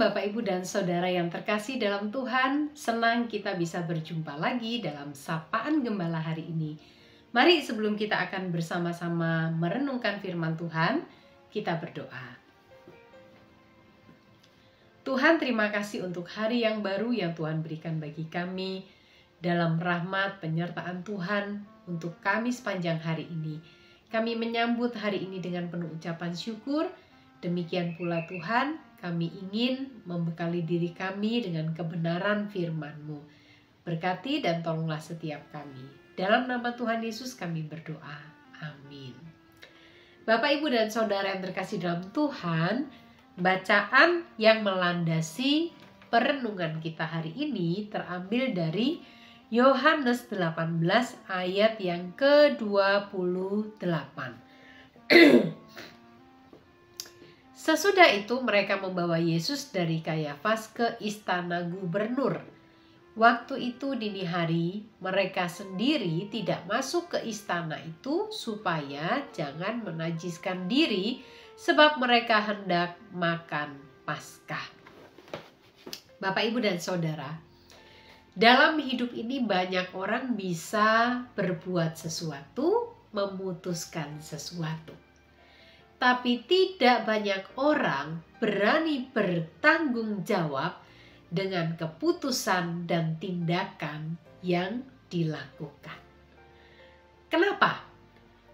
Bapak, Ibu, dan Saudara yang terkasih dalam Tuhan. Senang kita bisa berjumpa lagi dalam Sapaan Gembala hari ini. Mari sebelum kita akan bersama-sama merenungkan firman Tuhan, kita berdoa. Tuhan, terima kasih untuk hari yang baru yang Tuhan berikan bagi kami. Dalam rahmat penyertaan Tuhan untuk kami sepanjang hari ini. Kami menyambut hari ini dengan penuh ucapan syukur. Demikian pula Tuhan, kami ingin membekali diri kami dengan kebenaran firman-Mu. Berkati dan tolonglah setiap kami. Dalam nama Tuhan Yesus kami berdoa. Amin. Bapak, Ibu, dan Saudara yang terkasih dalam Tuhan, bacaan yang melandasi perenungan kita hari ini terambil dari Yohanes 18 ayat yang ke-28. Sesudah itu mereka membawa Yesus dari Kayafas ke istana gubernur. Waktu itu dini hari, mereka sendiri tidak masuk ke istana itu supaya jangan menajiskan diri sebab mereka hendak makan Paskah. Bapak, Ibu, dan Saudara, dalam hidup ini banyak orang bisa berbuat sesuatu, memutuskan sesuatu. Tapi tidak banyak orang berani bertanggung jawab dengan keputusan dan tindakan yang dilakukan. Kenapa?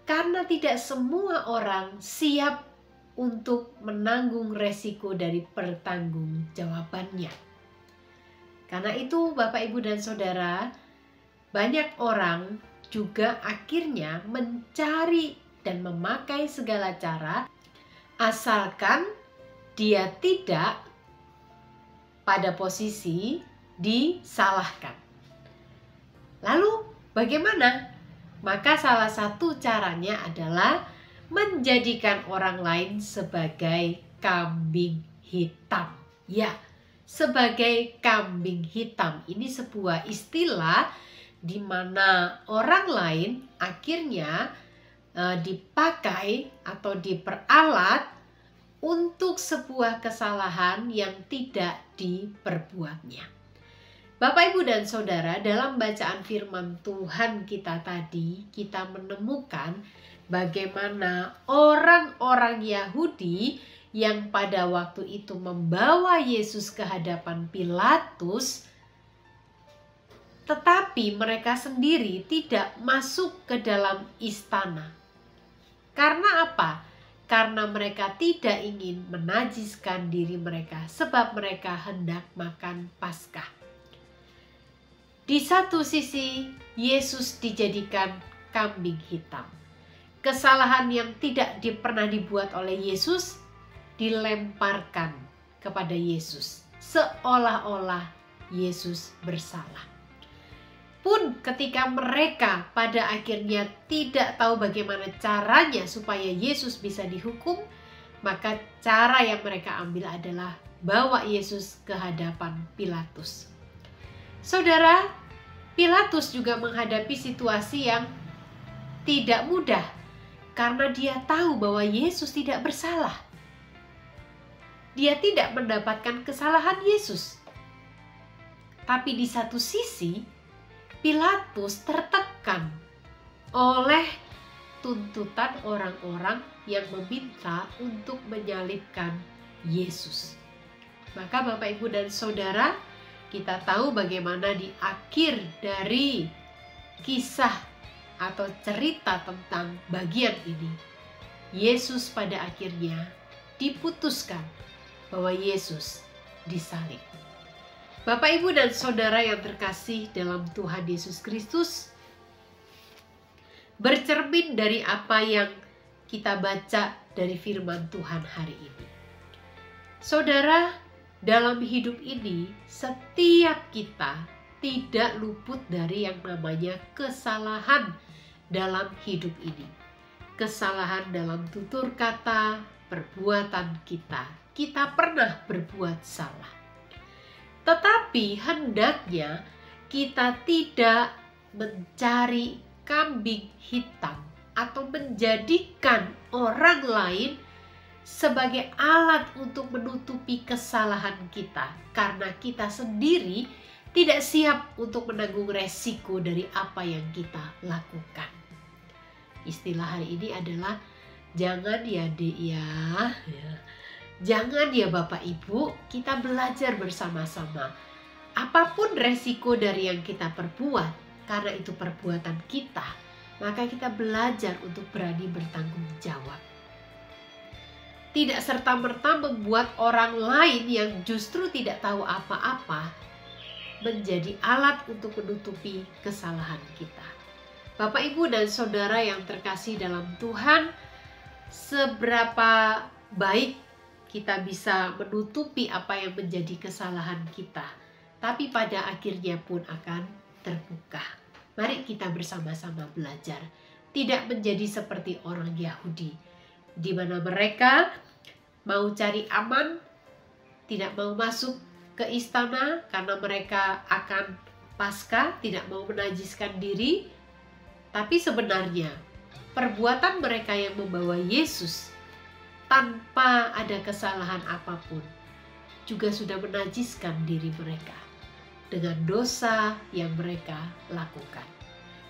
Karena tidak semua orang siap untuk menanggung resiko dari pertanggungjawabannya. Karena itu Bapak, Ibu, dan Saudara, banyak orang juga akhirnya mencari dan memakai segala cara asalkan dia tidak pada posisi disalahkan. Lalu bagaimana? Maka salah satu caranya adalah menjadikan orang lain sebagai kambing hitam. Ya, sebagai kambing hitam. Ini sebuah istilah di mana orang lain akhirnya dipakai atau diperalat untuk sebuah kesalahan yang tidak diperbuatnya. Bapak, Ibu, dan Saudara, dalam bacaan firman Tuhan kita tadi, kita menemukan bagaimana orang-orang Yahudi yang pada waktu itu membawa Yesus ke hadapan Pilatus, tetapi mereka sendiri tidak masuk ke dalam istana. Karena apa? Karena mereka tidak ingin menajiskan diri mereka, sebab mereka hendak makan Paskah. Di satu sisi, Yesus dijadikan kambing hitam. Kesalahan yang tidak pernah dibuat oleh Yesus dilemparkan kepada Yesus, seolah-olah Yesus bersalah. Pun ketika mereka pada akhirnya tidak tahu bagaimana caranya supaya Yesus bisa dihukum, maka cara yang mereka ambil adalah bawa Yesus ke hadapan Pilatus. Saudara, Pilatus juga menghadapi situasi yang tidak mudah karena dia tahu bahwa Yesus tidak bersalah. Dia tidak mendapatkan kesalahan Yesus. Tapi di satu sisi, Pilatus tertekan oleh tuntutan orang-orang yang meminta untuk menyalibkan Yesus. Maka Bapak, Ibu, dan Saudara, kita tahu bagaimana di akhir dari kisah atau cerita tentang bagian ini, Yesus pada akhirnya diputuskan bahwa Yesus disalib. Bapak, Ibu, dan Saudara yang terkasih dalam Tuhan Yesus Kristus, bercermin dari apa yang kita baca dari firman Tuhan hari ini. Saudara, dalam hidup ini setiap kita tidak luput dari yang namanya kesalahan dalam hidup ini. Kesalahan dalam tutur kata, perbuatan kita. Kita pernah berbuat salah. Tetapi hendaknya kita tidak mencari kambing hitam atau menjadikan orang lain sebagai alat untuk menutupi kesalahan kita, karena kita sendiri tidak siap untuk menanggung resiko dari apa yang kita lakukan. Istilah hari ini adalah jangan ya Dek ya. Jangan ya Bapak Ibu, kita belajar bersama-sama. Apapun resiko dari yang kita perbuat, karena itu perbuatan kita, maka kita belajar untuk berani bertanggung jawab. Tidak serta-merta membuat orang lain yang justru tidak tahu apa-apa menjadi alat untuk menutupi kesalahan kita. Bapak, Ibu, dan Saudara yang terkasih dalam Tuhan, seberapa baik kita bisa menutupi apa yang menjadi kesalahan kita, tapi pada akhirnya pun akan terbuka. Mari kita bersama-sama belajar tidak menjadi seperti orang Yahudi, di mana mereka mau cari aman, tidak mau masuk ke istana karena mereka akan Paskah, tidak mau menajiskan diri. Tapi sebenarnya perbuatan mereka yang membawa Yesus tanpa ada kesalahan apapun juga sudah menajiskan diri mereka dengan dosa yang mereka lakukan.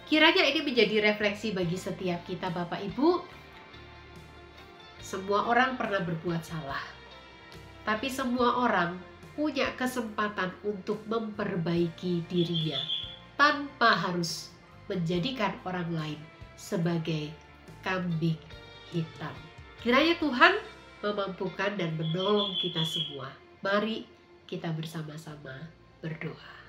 Kiranya ini menjadi refleksi bagi setiap kita, Bapak Ibu. Semua orang pernah berbuat salah, tapi semua orang punya kesempatan untuk memperbaiki dirinya tanpa harus menjadikan orang lain sebagai kambing hitam. Kiranya Tuhan memampukan dan menolong kita semua. Mari kita bersama-sama berdoa.